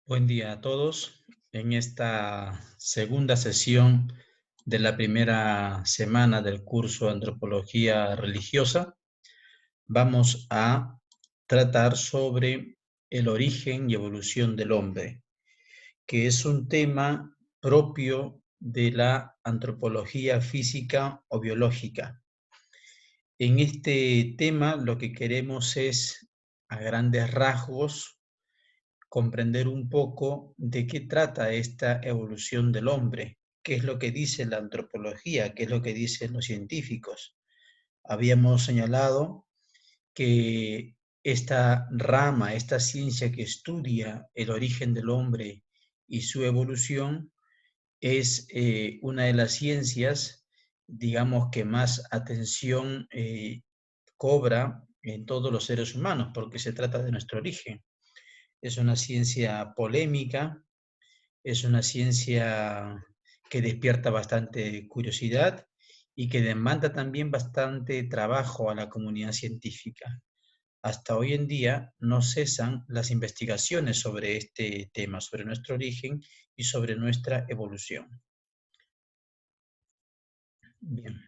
Buen día a todos. En esta segunda sesión de la primera semana del curso de Antropología Religiosa, vamos a tratar sobre el origen y evolución del hombre, que es un tema propio de la antropología física o biológica. En este tema lo que queremos es, a grandes rasgos, comprender un poco de qué trata esta evolución del hombre, qué es lo que dice la antropología, qué es lo que dicen los científicos. Habíamos señalado que esta rama, esta ciencia que estudia el origen del hombre y su evolución, es una de las ciencias, digamos, que más atención cobra en todos los seres humanos, porque se trata de nuestro origen. Es una ciencia polémica, es una ciencia que despierta bastante curiosidad y que demanda también bastante trabajo a la comunidad científica. Hasta hoy en día no cesan las investigaciones sobre este tema, sobre nuestro origen y sobre nuestra evolución. Bien,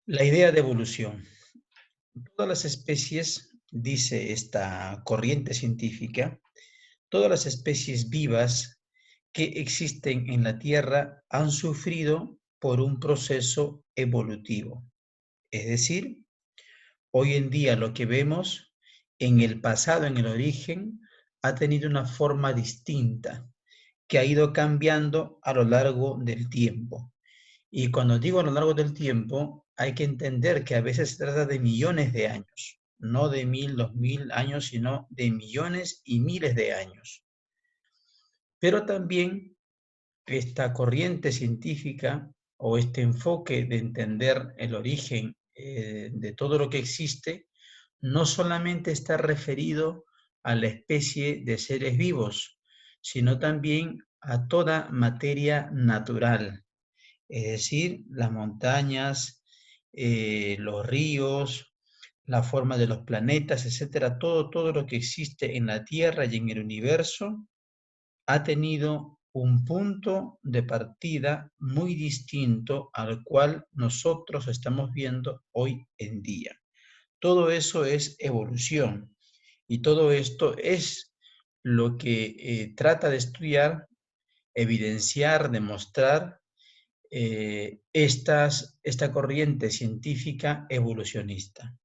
la idea de evolución. Todas las especies, dice esta corriente científica, todas las especies vivas que existen en la Tierra han sufrido por un proceso evolutivo. Es decir, hoy en día lo que vemos en el pasado, en el origen, ha tenido una forma distinta que ha ido cambiando a lo largo del tiempo. Y cuando digo a lo largo del tiempo, hay que entender que a veces se trata de millones de años, no de 1000, 2000 años, sino de millones y miles de años. Pero también esta corriente científica o este enfoque de entender el origen de todo lo que existe no solamente está referido a la especie de seres vivos, sino también a toda materia natural, es decir, las montañas, los ríos, la forma de los planetas, etcétera, todo lo que existe en la Tierra y en el universo ha tenido un punto de partida muy distinto al cual nosotros estamos viendo hoy en día. Todo eso es evolución y todo esto es lo que trata de estudiar, evidenciar, demostrar esta corriente científica evolucionista.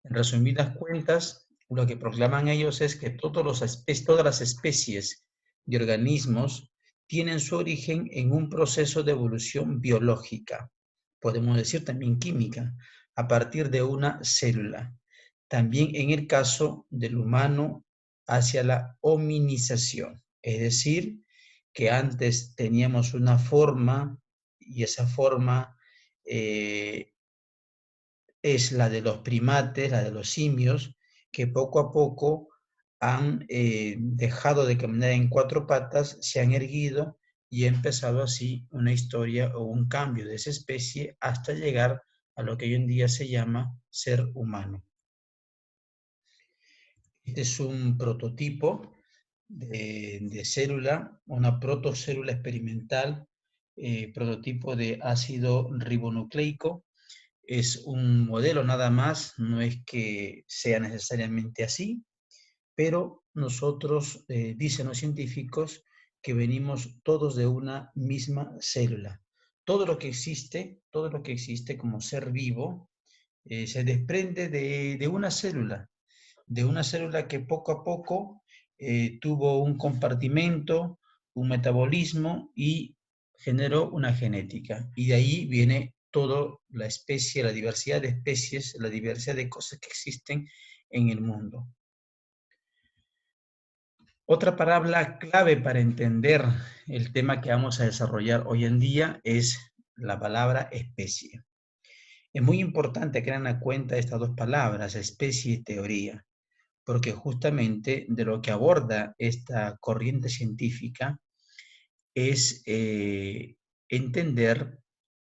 En resumidas cuentas, lo que proclaman ellos es que todas las especies de organismos tienen su origen en un proceso de evolución biológica, podemos decir también química, a partir de una célula. También en el caso del humano hacia la hominización, es decir, que antes teníamos una forma y esa forma es la de los primates, la de los simios, que poco a poco han dejado de caminar en cuatro patas, se han erguido y ha empezado así una historia o un cambio de esa especie hasta llegar a lo que hoy en día se llama ser humano. Este es un prototipo de célula, una protocélula experimental, prototipo de ácido ribonucleico. Es un modelo nada más, no es que sea necesariamente así, pero nosotros, dicen los científicos, que venimos todos de una misma célula. Todo lo que existe como ser vivo, se desprende de una célula que poco a poco tuvo un compartimento, un metabolismo y generó una genética. Y de ahí viene toda la especie, la diversidad de especies, la diversidad de cosas que existen en el mundo. Otra palabra clave para entender el tema que vamos a desarrollar hoy en día es la palabra especie. Es muy importante que tengan en cuenta estas dos palabras, especie y teoría, porque justamente de lo que aborda esta corriente científica es entender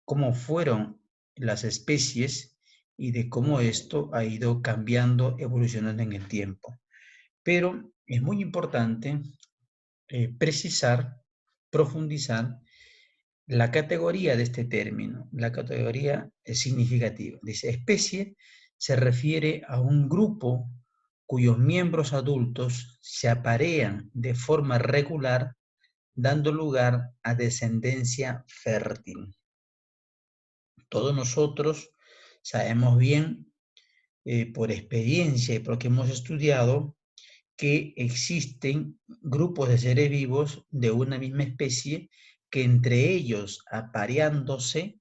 cómo fueron las especies y de cómo esto ha ido cambiando, evolucionando en el tiempo. Pero es muy importante precisar, profundizar la categoría de este término. La categoría es significativa. Dice, especie se refiere a un grupo cuyos miembros adultos se aparean de forma regular, dando lugar a descendencia fértil. Todos nosotros sabemos bien, por experiencia y porque hemos estudiado, que existen grupos de seres vivos de una misma especie que entre ellos, apareándose,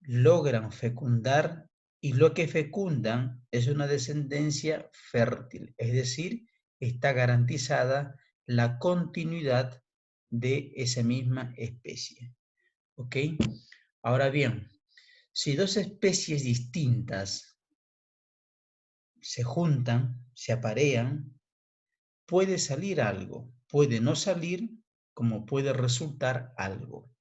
logran fecundar, y lo que fecundan es una descendencia fértil, es decir, está garantizada la continuidad de esa misma especie. ¿Ok? Ahora bien, si dos especies distintas se juntan, se aparean, puede salir algo, puede no salir, como puede resultar algo,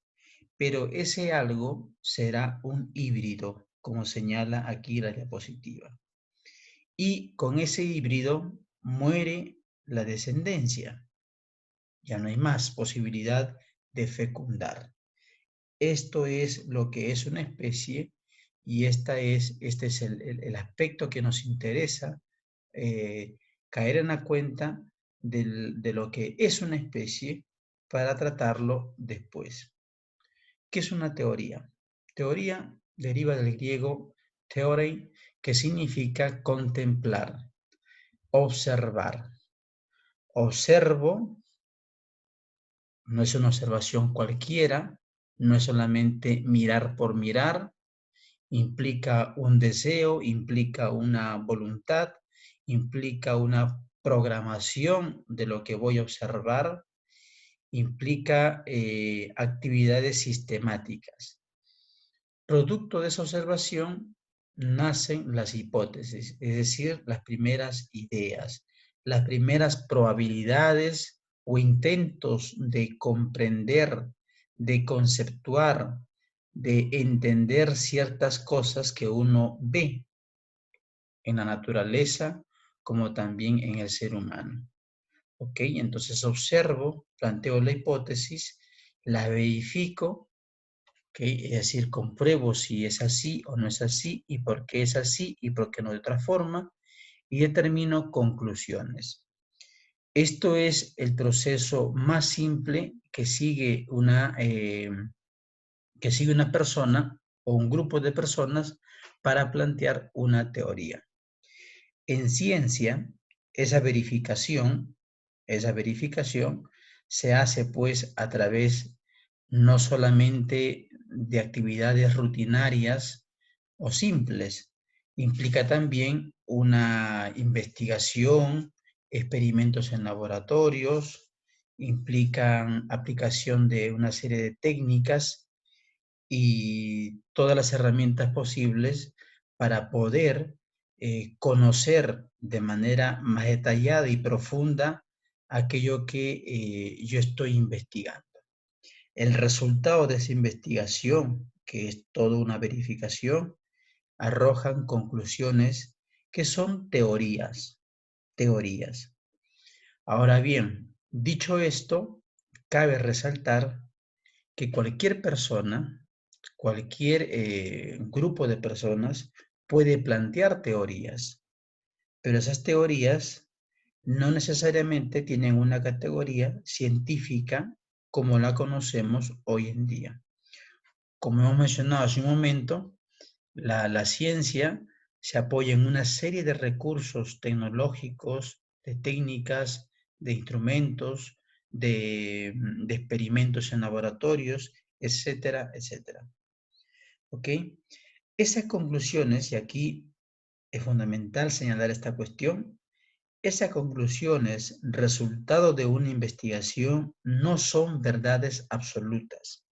pero ese algo será un híbrido, como señala aquí la diapositiva. Y con ese híbrido muere la descendencia, ya no hay más posibilidad de fecundar. Esto es lo que es una especie, y este es el aspecto que nos interesa, caer en la cuenta de lo que es una especie para tratarlo después. ¿Qué es una teoría? Teoría deriva del griego theorei, que significa contemplar, observar. Observo, no es una observación cualquiera, no es solamente mirar por mirar, implica un deseo, implica una voluntad, implica una programación de lo que voy a observar, implica actividades sistemáticas. Producto de esa observación nacen las hipótesis, es decir, las primeras ideas, las primeras probabilidades o intentos de comprender, de conceptuar, de entender ciertas cosas que uno ve en la naturaleza como también en el ser humano. ¿Ok? Entonces observo, planteo la hipótesis, la verifico, ¿okay? Es decir, compruebo si es así o no es así, y por qué es así y por qué no de otra forma, y determino conclusiones. Esto es el proceso más simple que sigue una persona o un grupo de personas para plantear una teoría. En ciencia, esa verificación se hace pues a través no solamente de actividades rutinarias o simples, implica también una investigación, experimentos en laboratorios, implican aplicación de una serie de técnicas y todas las herramientas posibles para poder conocer de manera más detallada y profunda aquello que yo estoy investigando. El resultado de esa investigación, que es toda una verificación, arrojan conclusiones que son teorías. Ahora bien, dicho esto, cabe resaltar que cualquier persona, cualquier grupo de personas puede plantear teorías, pero esas teorías no necesariamente tienen una categoría científica como la conocemos hoy en día. Como hemos mencionado hace un momento, la ciencia se apoya en una serie de recursos tecnológicos, de técnicas, de instrumentos, de experimentos en laboratorios, etcétera, etcétera. ¿Ok? Esas conclusiones, y aquí es fundamental señalar esta cuestión, esas conclusiones, resultado de una investigación, no son verdades absolutas.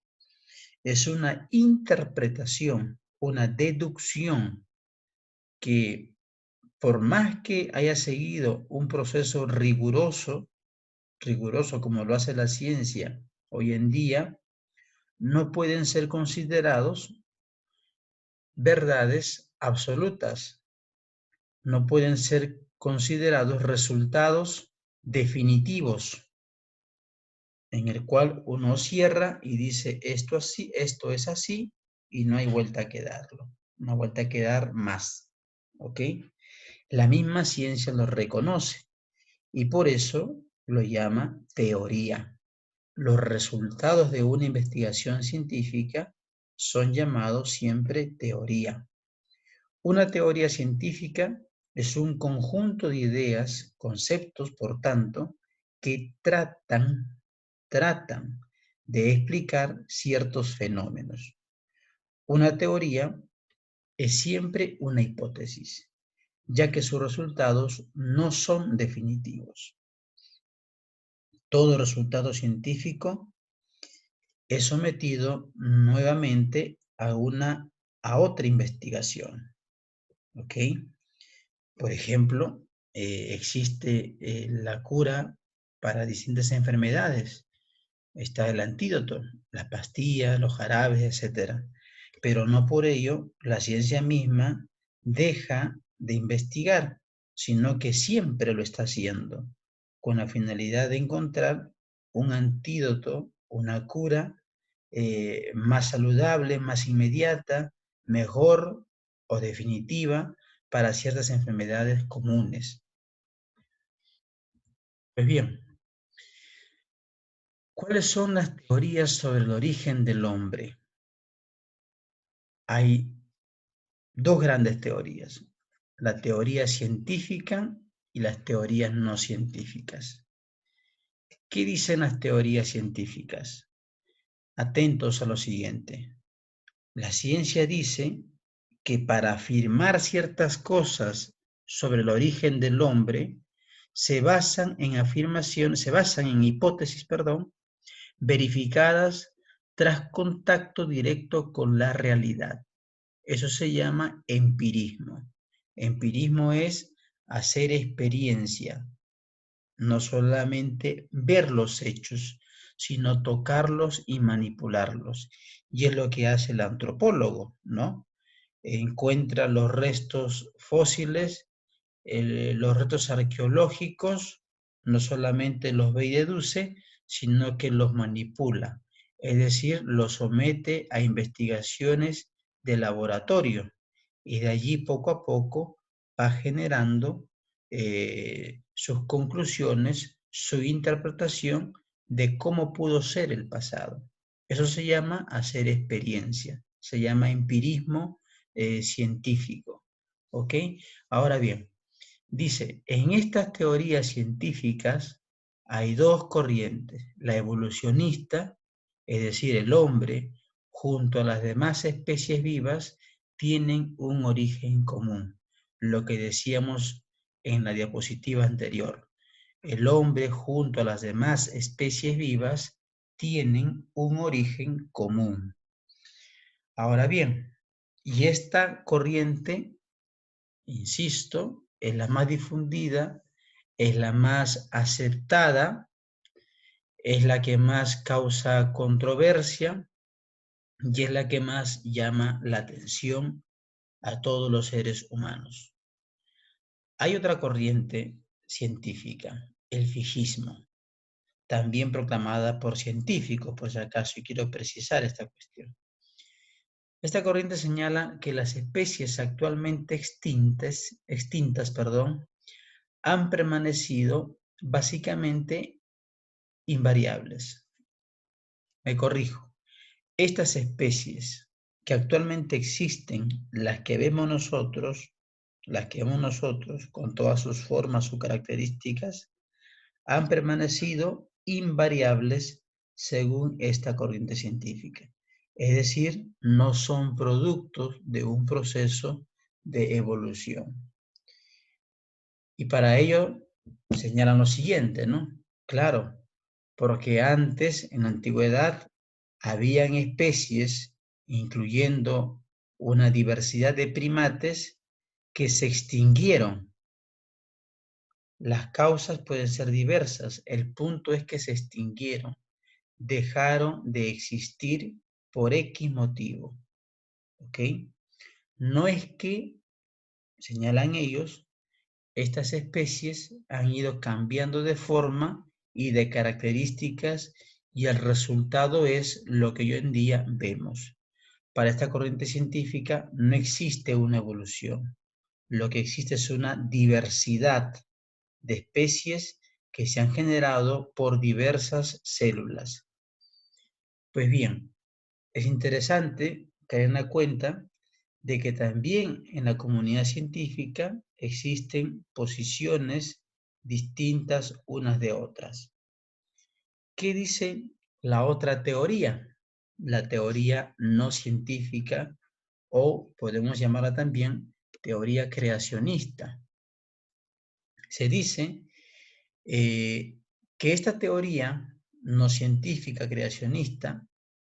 Es una interpretación, una deducción que, por más que haya seguido un proceso riguroso como lo hace la ciencia hoy en día, no pueden ser considerados verdades absolutas, no pueden ser considerados resultados definitivos. en el cual uno cierra y dice esto así, esto es así, y no hay vuelta a quedarlo, no hay vuelta a quedar más, ¿ok? La misma ciencia lo reconoce y por eso lo llama teoría. Los resultados de una investigación científica son llamados siempre teoría. Una teoría científica es un conjunto de ideas, conceptos, por tanto, que tratan de explicar ciertos fenómenos. Una teoría es siempre una hipótesis, ya que sus resultados no son definitivos. Todo resultado científico es sometido nuevamente a otra investigación, ¿ok? Por ejemplo, existe la cura para distintas enfermedades. Está el antídoto, las pastillas, los jarabes, etc. Pero no por ello la ciencia misma deja de investigar, sino que siempre lo está haciendo, con la finalidad de encontrar un antídoto, una cura más saludable, más inmediata, mejor o definitiva para ciertas enfermedades comunes. Pues bien, ¿cuáles son las teorías sobre el origen del hombre? Hay dos grandes teorías, la teoría científica y las teorías no científicas. ¿Qué dicen las teorías científicas? Atentos a lo siguiente. La ciencia dice que para afirmar ciertas cosas sobre el origen del hombre, se basan en hipótesis, verificadas tras contacto directo con la realidad. Eso se llama empirismo. Empirismo es hacer experiencia, no solamente ver los hechos, sino tocarlos y manipularlos. Y es lo que hace el antropólogo, ¿no? Encuentra los restos fósiles, los restos arqueológicos, no solamente los ve y deduce, sino que los manipula, es decir, los somete a investigaciones de laboratorio y de allí poco a poco va generando sus conclusiones, su interpretación de cómo pudo ser el pasado. Eso se llama hacer experiencia, se llama empirismo científico. ¿Ok? Ahora bien, dice, en estas teorías científicas hay dos corrientes, la evolucionista, es decir, el hombre, junto a las demás especies vivas, tienen un origen común, lo que decíamos en la diapositiva anterior. El hombre junto a las demás especies vivas tienen un origen común. Ahora bien, y esta corriente, insisto, es la más difundida, es la más aceptada, es la que más causa controversia y es la que más llama la atención a todos los seres humanos. Hay otra corriente científica, el fijismo, también proclamada por científicos, por si acaso, y quiero precisar esta cuestión. Esta corriente señala que las especies actualmente extintas, han permanecido básicamente invariables. Me corrijo. Estas especies que actualmente existen, las que vemos nosotros, con todas sus formas, sus características, han permanecido invariables según esta corriente científica. Es decir, no son productos de un proceso de evolución. Y para ello señalan lo siguiente, ¿no? Claro, porque antes, en la antigüedad, habían especies, incluyendo una diversidad de primates, que se extinguieron. Las causas pueden ser diversas, el punto es que se extinguieron, dejaron de existir por X motivo, ¿ok? No es que, señalan ellos, estas especies han ido cambiando de forma y de características y el resultado es lo que hoy en día vemos. Para esta corriente científica no existe una evolución. Lo que existe es una diversidad de especies que se han generado por diversas células. Pues bien, es interesante caer en la cuenta de que también en la comunidad científica existen posiciones distintas unas de otras. ¿Qué dice la otra teoría? La teoría no científica, o podemos llamarla también teoría creacionista. Se dice que esta teoría no científica creacionista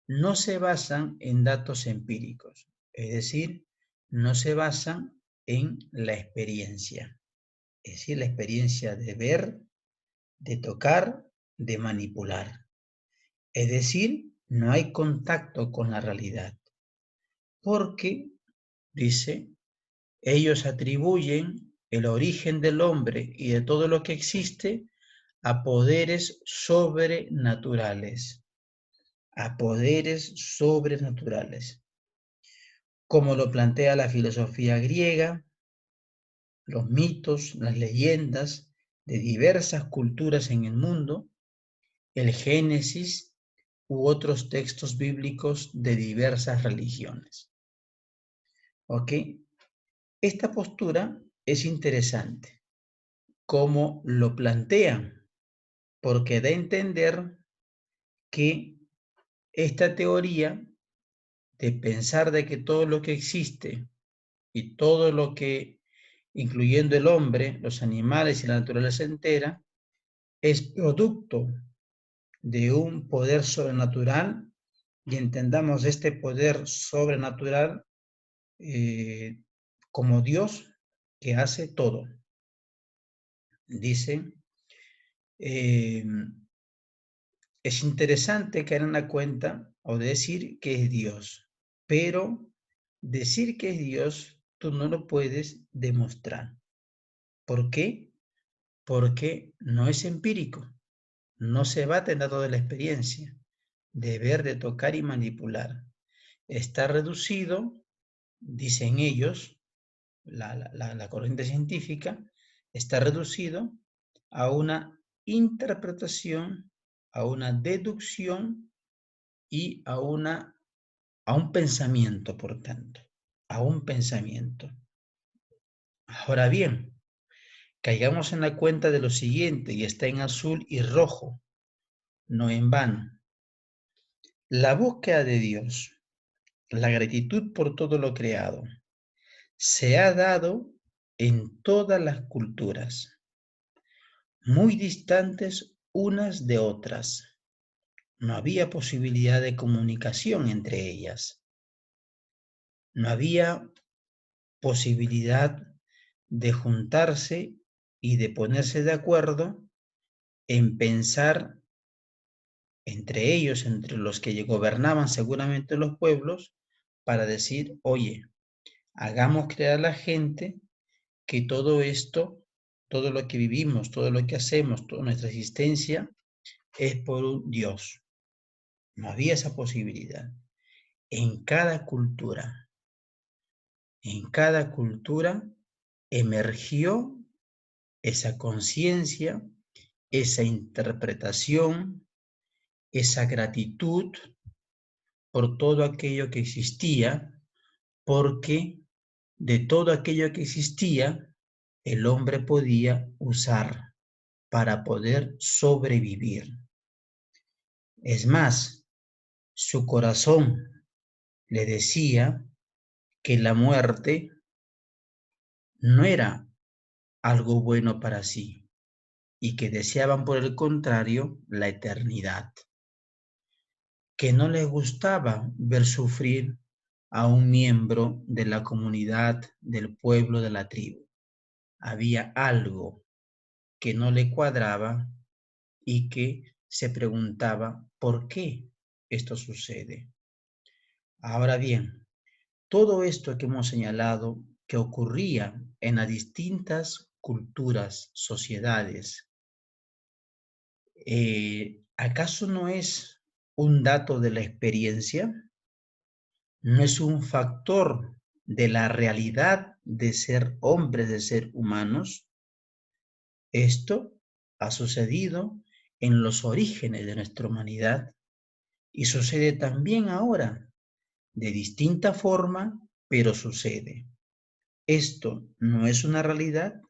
no se basan en datos empíricos, es decir, no se basan en la experiencia, es decir, la experiencia de ver, de tocar, de manipular. Es decir, no hay contacto con la realidad, porque, dice, ellos atribuyen el origen del hombre y de todo lo que existe a poderes sobrenaturales, a poderes sobrenaturales, como lo plantea la filosofía griega, los mitos, las leyendas de diversas culturas en el mundo, el Génesis u otros textos bíblicos de diversas religiones. ¿Ok? Esta postura es interesante, como lo plantean, porque da a entender que esta teoría de pensar de que todo lo que existe y todo lo que, incluyendo el hombre, los animales y la naturaleza entera, es producto de un poder sobrenatural, y entendamos este poder sobrenatural como Dios que hace todo. Dice, es interesante caer en la cuenta o decir que es Dios, pero decir que es Dios tú no lo puedes demostrar. ¿Por qué? Porque no es empírico, no se bate en datos de la experiencia, de ver, de tocar y manipular. Está reducido, dicen ellos, la corriente científica, está reducido a una interpretación, a una deducción y a un pensamiento, por tanto, a un pensamiento. Ahora bien, caigamos en la cuenta de lo siguiente, y está en azul y rojo, no en vano. La búsqueda de Dios, la gratitud por todo lo creado, se ha dado en todas las culturas, muy distantes unas de otras. No había posibilidad de comunicación entre ellas. No había posibilidad de juntarse y de ponerse de acuerdo en pensar entre ellos, entre los que gobernaban seguramente los pueblos, para decir, oye, hagamos creer a la gente que todo esto, todo lo que vivimos, todo lo que hacemos, toda nuestra existencia, es por un Dios. No había esa posibilidad. En cada cultura emergió esa conciencia, esa interpretación, esa gratitud por todo aquello que existía, porque de todo aquello que existía, el hombre podía usar para poder sobrevivir. Es más, su corazón le decía que la muerte no era algo bueno para sí y que deseaban, por el contrario, la eternidad, que no les gustaba ver sufrir a un miembro de la comunidad, del pueblo, de la tribu. Había algo que no le cuadraba y que se preguntaba por qué esto sucede. Ahora bien, todo esto que hemos señalado que ocurría en las distintas culturas, sociedades, ¿Acaso no es un dato de la experiencia? ¿No es un factor de la realidad de ser hombres, de ser humanos? Esto ha sucedido en los orígenes de nuestra humanidad y sucede también ahora, de distinta forma, pero sucede. ¿Esto no es una realidad?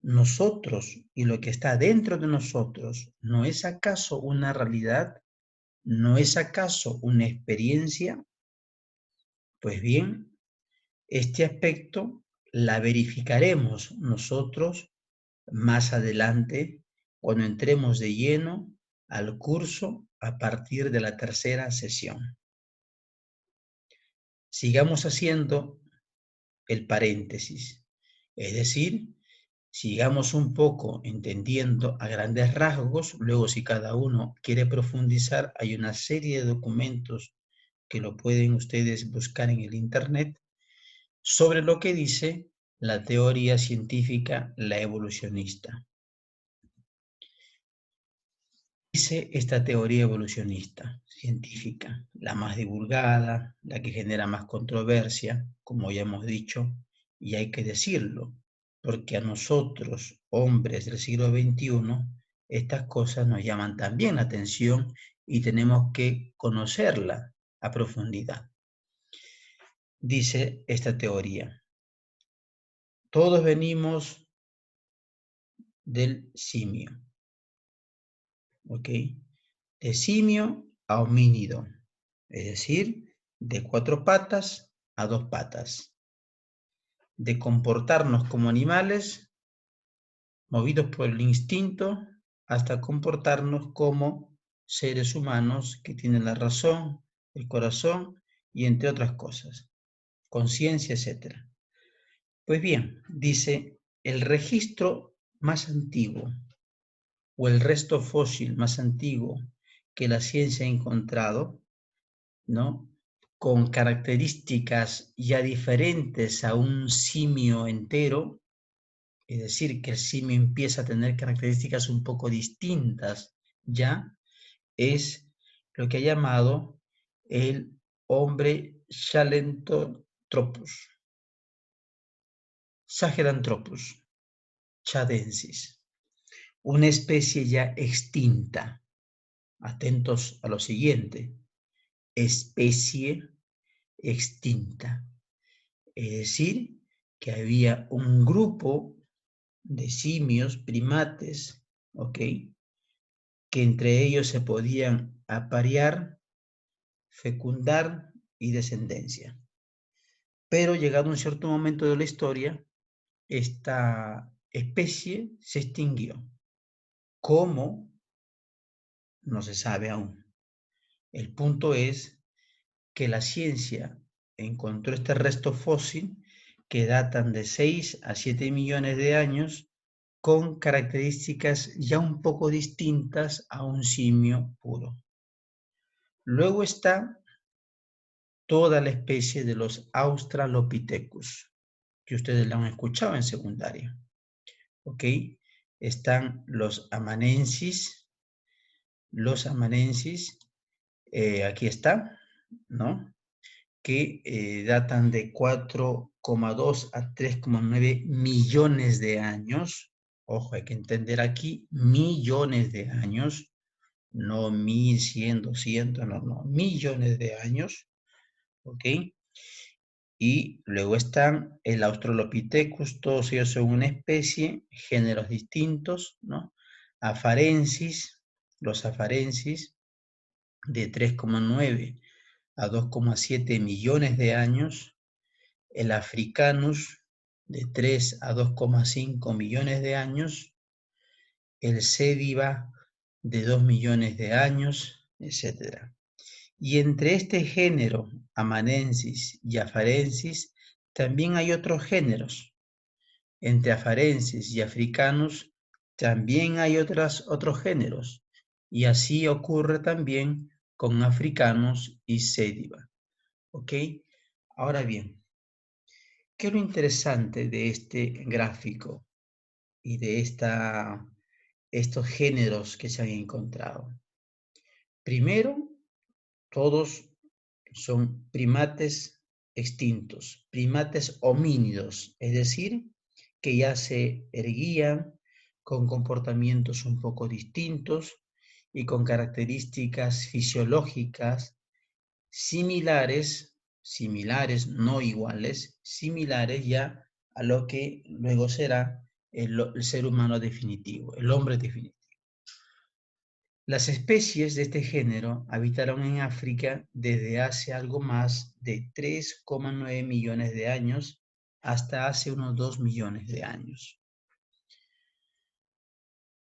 Nosotros y lo que está dentro de nosotros, ¿no es acaso una realidad? ¿No es acaso una experiencia? Pues bien, este aspecto la verificaremos nosotros más adelante cuando entremos de lleno al curso a partir de la tercera sesión. Sigamos haciendo el paréntesis, es decir, sigamos un poco entendiendo a grandes rasgos, luego si cada uno quiere profundizar, hay una serie de documentos que lo pueden ustedes buscar en el internet sobre lo que dice la teoría científica, la evolucionista. Dice esta teoría evolucionista científica, la más divulgada, la que genera más controversia, como ya hemos dicho, y hay que decirlo, porque a nosotros, hombres del siglo XXI, estas cosas nos llaman también la atención y tenemos que conocerla a profundidad. Dice esta teoría, todos venimos del simio, ¿ok? De simio a homínido, es decir, de 4 patas a 2 patas, de comportarnos como animales, movidos por el instinto, hasta comportarnos como seres humanos que tienen la razón, el corazón y entre otras cosas, conciencia, etc. Pues bien, dice, el registro más antiguo o el resto fósil más antiguo que la ciencia ha encontrado, ¿no? Con características ya diferentes a un simio entero, es decir, que el simio empieza a tener características un poco distintas, ya es lo que ha llamado el hombre Sahelanthropus, Sahelanthropus chadensis, una especie ya extinta. Atentos a lo siguiente, especie extinta. Es decir, que había un grupo de simios, primates, ¿ok? Que entre ellos se podían aparear, fecundar y descendencia. Pero llegado un cierto momento de la historia, esta especie se extinguió. ¿Cómo? No se sabe aún. El punto es que la ciencia encontró este resto fósil que datan de 6 a 7 millones de años con características ya un poco distintas a un simio puro. Luego está toda la especie de los Australopithecus, que ustedes la han escuchado en secundaria. ¿Ok? Están los amanensis, aquí está, ¿no? Que datan de 4,2 a 3,9 millones de años. Ojo, hay que entender aquí millones de años, no 1.100, 200, no, millones de años, ¿ok? Y luego están el Australopithecus, todos ellos son una especie, géneros distintos, ¿no? Afarensis, los afarensis, de 3,9 a 2,7 millones de años, el Africanus, de 3 a 2,5 millones de años, el Cédiva, de 2 millones de años, etc. Y entre este género, Amanensis y Afarensis, también hay otros géneros. Entre Afarensis y Africanus también hay otros géneros. Y así ocurre también con Africanus y Cédiva. ¿Ok? Ahora bien, ¿qué es lo interesante de este gráfico y de esta estos géneros que se han encontrado? Primero, todos son primates extintos, primates homínidos, es decir, que ya se erguían con comportamientos un poco distintos y con características fisiológicas similares, no iguales, similares ya a lo que luego será el ser humano definitivo, el hombre definitivo. Las especies de este género habitaron en África desde hace algo más de 3,9 millones de años hasta hace unos 2 millones de años.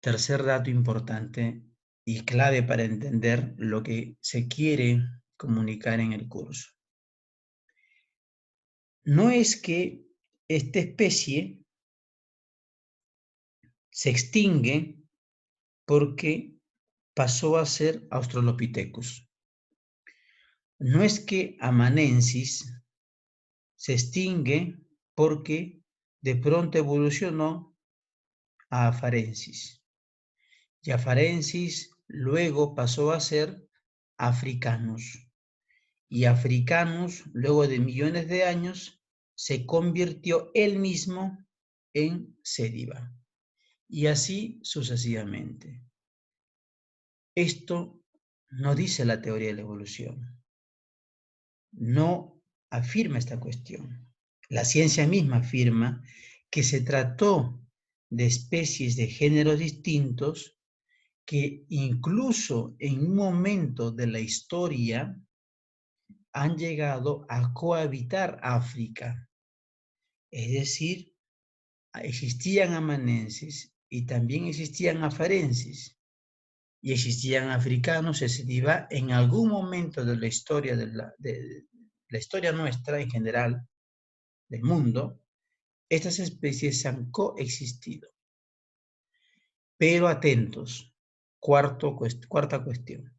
Tercer dato importante y clave para entender lo que se quiere comunicar en el curso. No es que esta especie se extingue porque pasó a ser Australopithecus. No es que Amanensis se extingue porque de pronto evolucionó a Afarensis. Y Afarensis luego pasó a ser Africanus. Y Africanus, luego de millones de años, se convirtió él mismo en Cédiba. Y así sucesivamente. Esto no dice la teoría de la evolución. No afirma esta cuestión. La ciencia misma afirma que se trató de especies de géneros distintos que incluso en un momento de la historia han llegado a cohabitar África. Es decir, existían amanenses y también existían afarenses y existían africanos, etcétera, en algún momento de la historia de la historia nuestra en general, del mundo, estas especies han coexistido. Pero atentos, cuarta cuestión.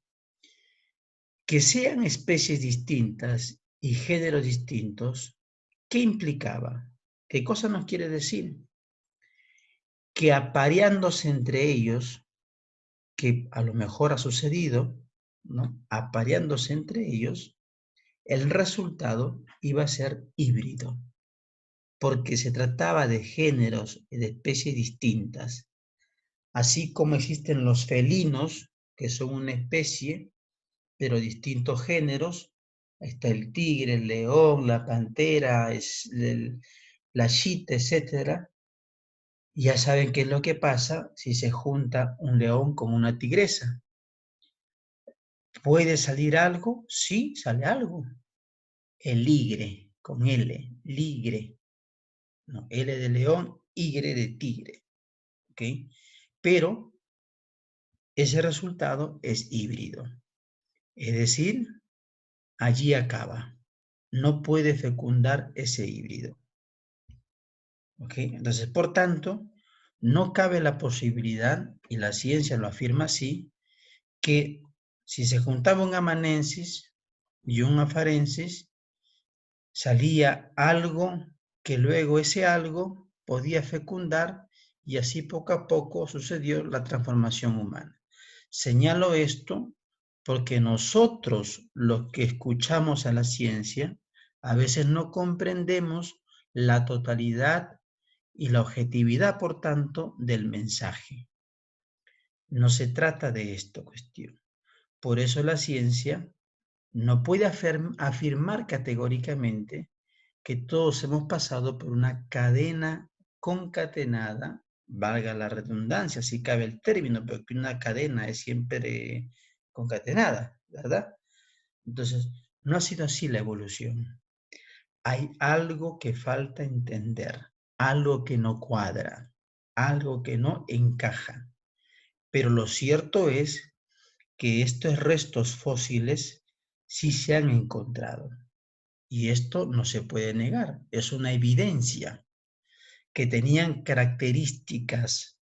Que sean especies distintas y géneros distintos, ¿qué implicaba? ¿Qué cosa nos quiere decir? Que apareándose entre ellos, que a lo mejor ha sucedido, ¿no? Apareándose entre ellos, el resultado iba a ser híbrido, porque se trataba de géneros y de especies distintas. Así como existen los felinos, que son una especie, pero distintos géneros, está el tigre, el león, la pantera, la chita, etc. Ya saben qué es lo que pasa si se junta un león con una tigresa. ¿Puede salir algo? Sí, sale algo. El ligre, con L, ligre. No, L de león, Y de tigre. ¿Ok? Pero ese resultado es híbrido. Es decir, allí acaba. No puede fecundar ese híbrido. ¿Ok? Entonces, por tanto, no cabe la posibilidad, y la ciencia lo afirma así, que si se juntaba un amanensis y un afarensis, salía algo que luego ese algo podía fecundar y así poco a poco sucedió la transformación humana. Señalo esto porque nosotros, los que escuchamos a la ciencia, a veces no comprendemos la totalidad y la objetividad, por tanto, del mensaje. No se trata de esta cuestión. Por eso la ciencia no puede afirmar categóricamente que todos hemos pasado por una cadena concatenada, valga la redundancia, si cabe el término, pero que una cadena es siempre concatenada, ¿verdad? Entonces, no ha sido así la evolución. Hay algo que falta entender, algo que no cuadra, algo que no encaja. Pero lo cierto es que estos restos fósiles sí se han encontrado. Y esto no se puede negar, es una evidencia que tenían características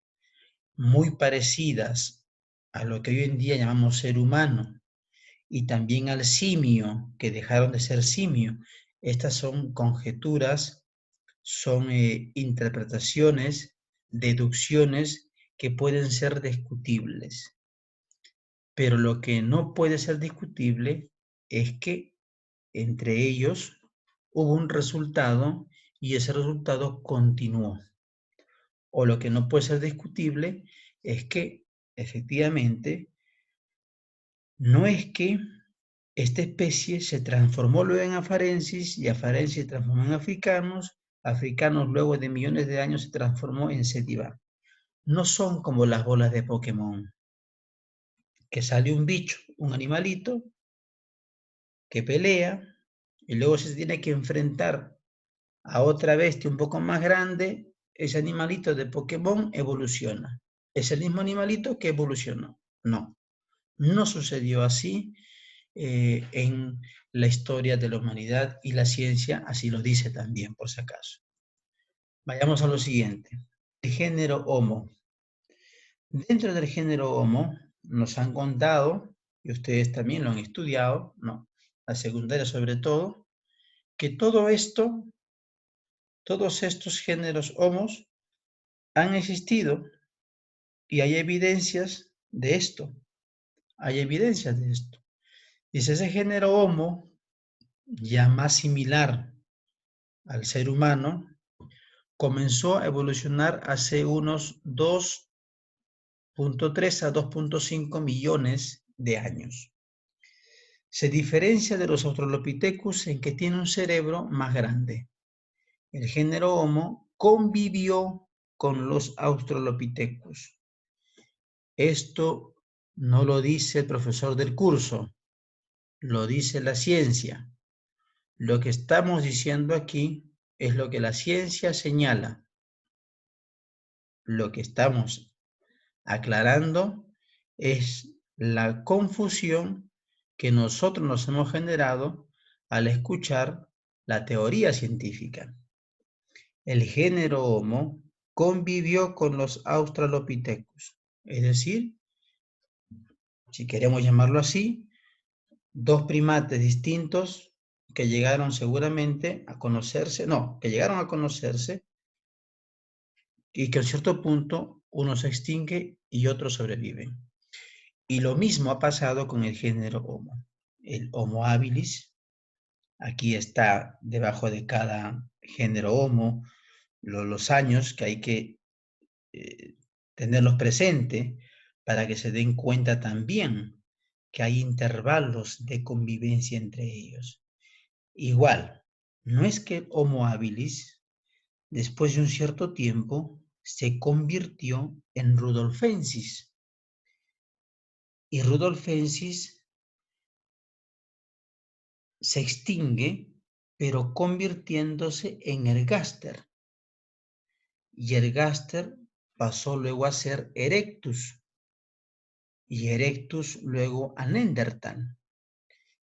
muy parecidas a lo que hoy en día llamamos ser humano y también al simio, que dejaron de ser simio. Estas son conjeturas, son interpretaciones, deducciones que pueden ser discutibles. Pero lo que no puede ser discutible es que entre ellos hubo un resultado y ese resultado continuó. O lo que no puede ser discutible es que efectivamente no es que esta especie se transformó luego en afarensis y afarensis se transformó en africanos, africanos luego de millones de años se transformó en setiba. No son como las bolas de Pokémon, que sale un bicho, un animalito, que pelea y luego se tiene que enfrentar a otra bestia un poco más grande, ese animalito de Pokémon evoluciona. Es el mismo animalito que evolucionó. No, no sucedió así en la historia de la humanidad y la ciencia así lo dice también, por si acaso. Vayamos a lo siguiente. El género Homo. Dentro del género Homo nos han contado, y ustedes también lo han estudiado, ¿no? La secundaria sobre todo, que todo esto, todos estos géneros Homos han existido y hay evidencias de esto. Hay evidencias de esto. Dice, ese género Homo, ya más similar al ser humano, comenzó a evolucionar hace unos 2.3 a 2.5 millones de años. Se diferencia de los Australopithecus en que tiene un cerebro más grande. El género Homo convivió con los Australopithecus. Esto no lo dice el profesor del curso, lo dice la ciencia. Lo que estamos diciendo aquí es lo que la ciencia señala. Lo que estamos aclarando es la confusión que nosotros nos hemos generado al escuchar la teoría científica. El género Homo convivió con los Australopithecus, es decir, si queremos llamarlo así, dos primates distintos que llegaron seguramente a conocerse, que llegaron a conocerse y que a cierto punto uno se extingue y otros sobreviven. Y lo mismo ha pasado con el género Homo. El Homo habilis, aquí está debajo de cada género Homo, los años que hay que tenerlos presente para que se den cuenta también que hay intervalos de convivencia entre ellos. Igual, no es que el Homo habilis, después de un cierto tiempo, se convirtió en rudolfensis. Y rudolfensis se extingue, pero convirtiéndose en ergaster. Y ergaster pasó luego a ser erectus. Y erectus luego a Neandertal.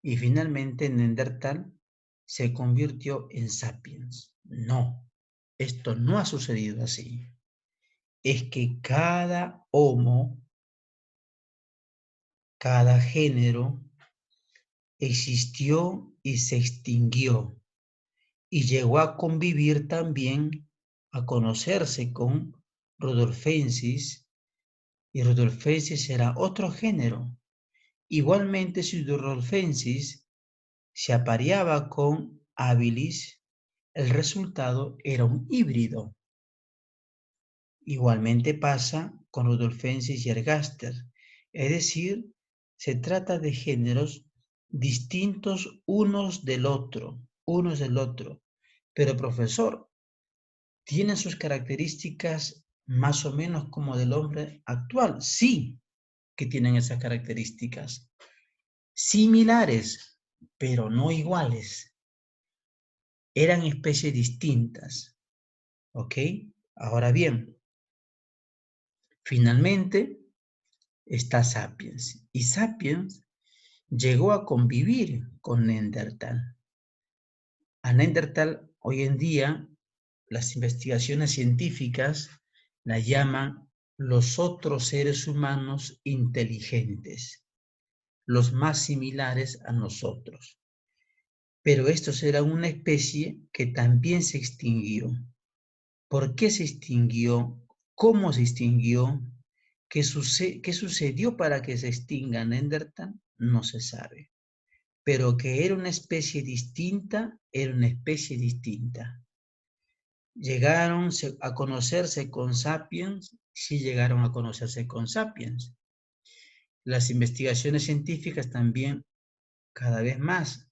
Y finalmente Neandertal se convirtió en sapiens. No, esto no ha sucedido así. Es que cada homo, cada género, existió y se extinguió. Y llegó a convivir también, a conocerse con rudolfensis. Y rudolfensis era otro género. Igualmente, si rudolfensis se apareaba con habilis, el resultado era un híbrido. Igualmente pasa con rudolfensis y ergaster, es decir, se trata de géneros distintos unos del otro, Pero profesor, ¿tienen sus características más o menos como del hombre actual? Sí, que tienen esas características. Similares, pero no iguales. Eran especies distintas. ¿Ok? Ahora bien, finalmente está Sapiens. Y Sapiens llegó a convivir con Neandertal. A Neandertal hoy en día las investigaciones científicas la llaman los otros seres humanos inteligentes, los más similares a nosotros. Pero estos eran una especie que también se extinguió. ¿Por qué se extinguió? ¿Cómo se extinguió? ¿Qué sucedió para que se extinga Neandertal? No se sabe. Pero que era una especie distinta, era una especie distinta. ¿Llegaron a conocerse con Sapiens? Sí llegaron a conocerse con Sapiens. Las investigaciones científicas también cada vez más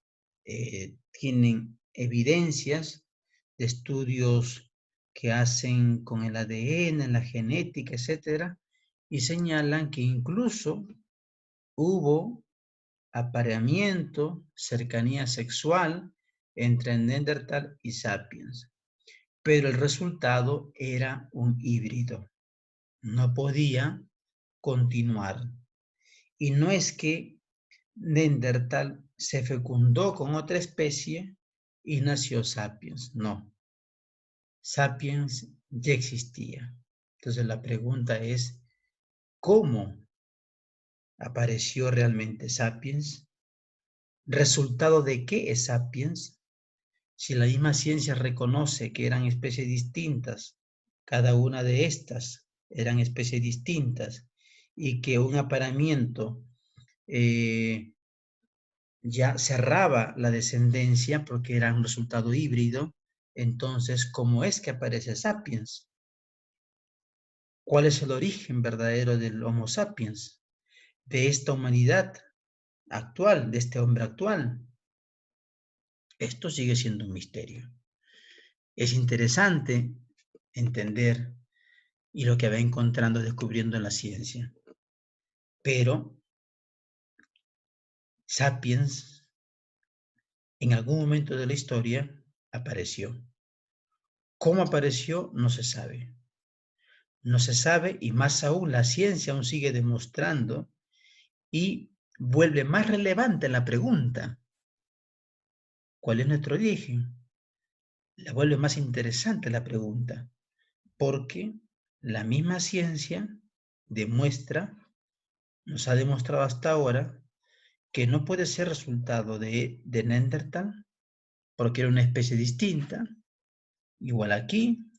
tienen evidencias de estudios que hacen con el ADN, la genética, etcétera, y señalan que incluso hubo apareamiento, cercanía sexual entre Neandertal y Sapiens, pero el resultado era un híbrido. No podía continuar. Y no es que Neandertal se fecundó con otra especie y nació Sapiens, no. Sapiens ya existía. Entonces la pregunta es, ¿cómo apareció realmente Sapiens? ¿Resultado de qué es Sapiens? Si la misma ciencia reconoce que eran especies distintas, cada una de estas eran especies distintas, y que un apareamiento ya cerraba la descendencia porque era un resultado híbrido, entonces, ¿cómo es que aparece Sapiens? ¿Cuál es el origen verdadero del Homo sapiens? De esta humanidad actual, de este hombre actual. Esto sigue siendo un misterio. Es interesante entender y lo que va encontrando, descubriendo en la ciencia. Pero Sapiens, en algún momento de la historia, apareció. ¿Cómo apareció? No se sabe. No se sabe, y más aún la ciencia aún sigue demostrando y vuelve más relevante la pregunta: ¿cuál es nuestro origen? La vuelve más interesante la pregunta, porque la misma ciencia demuestra, nos ha demostrado hasta ahora, que no puede ser resultado de Neandertal, porque era una especie distinta, igual aquí,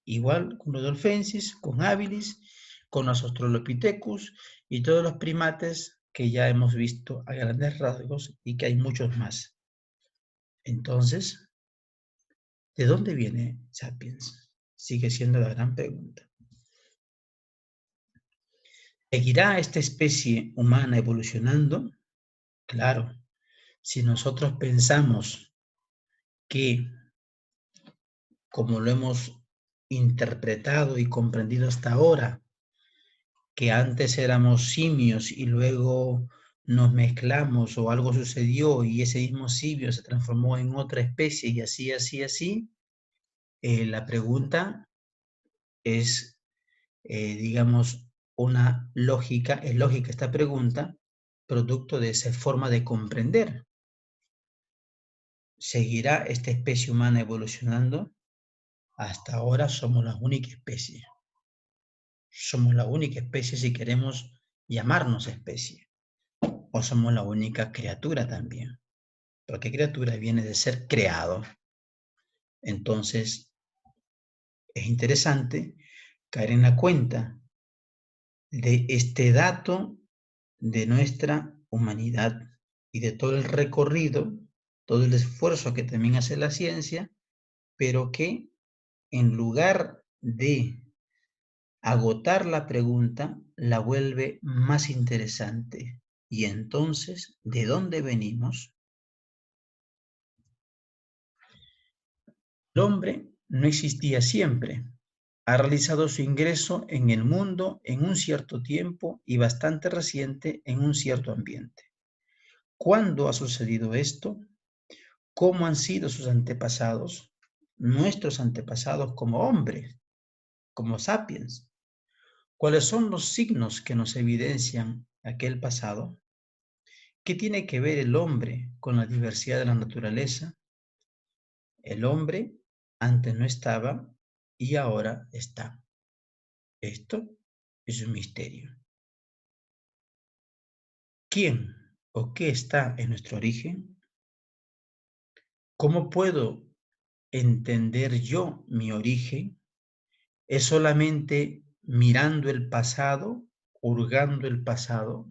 igual con Rudolfensis, con habilis, con los Australopithecus y todos los primates que ya hemos visto a grandes rasgos y que hay muchos más. Entonces, ¿de dónde viene Sapiens? Sigue siendo la gran pregunta. ¿Seguirá esta especie humana evolucionando? Claro, si nosotros pensamos que, como lo hemos interpretado y comprendido hasta ahora, que antes éramos simios y luego nos mezclamos o algo sucedió y ese mismo simio se transformó en otra especie y así, así, así, la pregunta es, digamos, es lógica esta pregunta, producto de esa forma de comprender. ¿Seguirá esta especie humana evolucionando? Hasta ahora somos la única especie. Somos la única especie si queremos llamarnos especie. O somos la única criatura también. Porque criatura viene de ser creado. Entonces, es interesante caer en la cuenta de este dato de nuestra humanidad y de todo el recorrido, todo el esfuerzo que también hace la ciencia, pero que en lugar de agotar la pregunta, la vuelve más interesante. Y entonces, ¿de dónde venimos? El hombre no existía siempre. Ha realizado su ingreso en el mundo en un cierto tiempo y bastante reciente en un cierto ambiente. ¿Cuándo ha sucedido esto? ¿Cómo han sido sus antepasados? Nuestros antepasados como hombres, como sapiens. ¿Cuáles son los signos que nos evidencian aquel pasado? ¿Qué tiene que ver el hombre con la diversidad de la naturaleza? El hombre antes no estaba y ahora está. Esto es un misterio. ¿Quién o qué está en nuestro origen? ¿Cómo puedo entender yo mi origen? ¿Es solamente mirando el pasado, hurgando el pasado,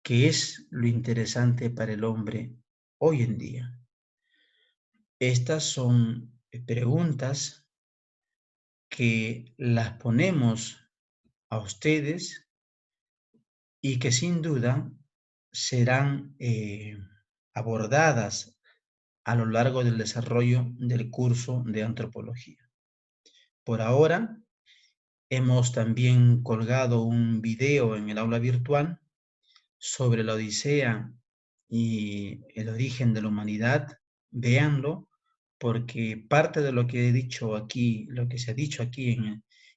que es lo interesante para el hombre hoy en día. Estas son preguntas que las ponemos a ustedes y que sin duda serán abordadas a lo largo del desarrollo del curso de antropología. Por ahora, hemos también colgado un video en el aula virtual sobre la Odisea y el origen de la humanidad. Véanlo, porque parte de lo que he dicho aquí, lo que se ha dicho aquí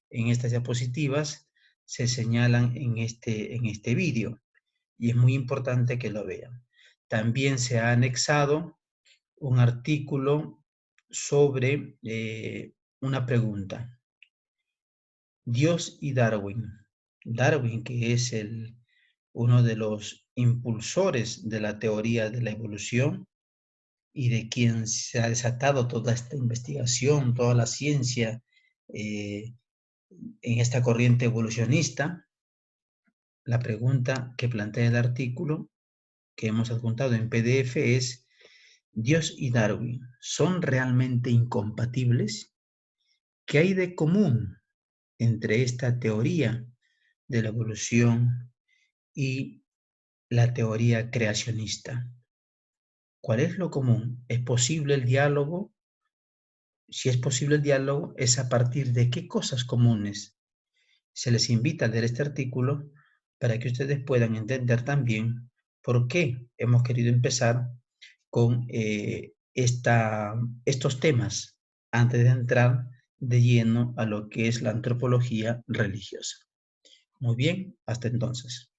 en estas diapositivas, se señalan en este vídeo y es muy importante que lo vean. También se ha anexado un artículo sobre una pregunta. Dios y Darwin. Darwin, que es uno de los impulsores de la teoría de la evolución y de quien se ha desatado toda esta investigación, toda la ciencia en esta corriente evolucionista. La pregunta que plantea el artículo que hemos adjuntado en PDF es: ¿Dios y Darwin son realmente incompatibles? ¿Qué hay de común entre esta teoría de la evolución y la teoría creacionista? ¿Cuál es lo común? ¿Es posible el diálogo? Si es posible el diálogo, ¿es a partir de qué cosas comunes? Se les invita a leer este artículo para que ustedes puedan entender también por qué hemos querido empezar con estos temas antes de entrar de lleno a lo que es la antropología religiosa. Muy bien, hasta entonces.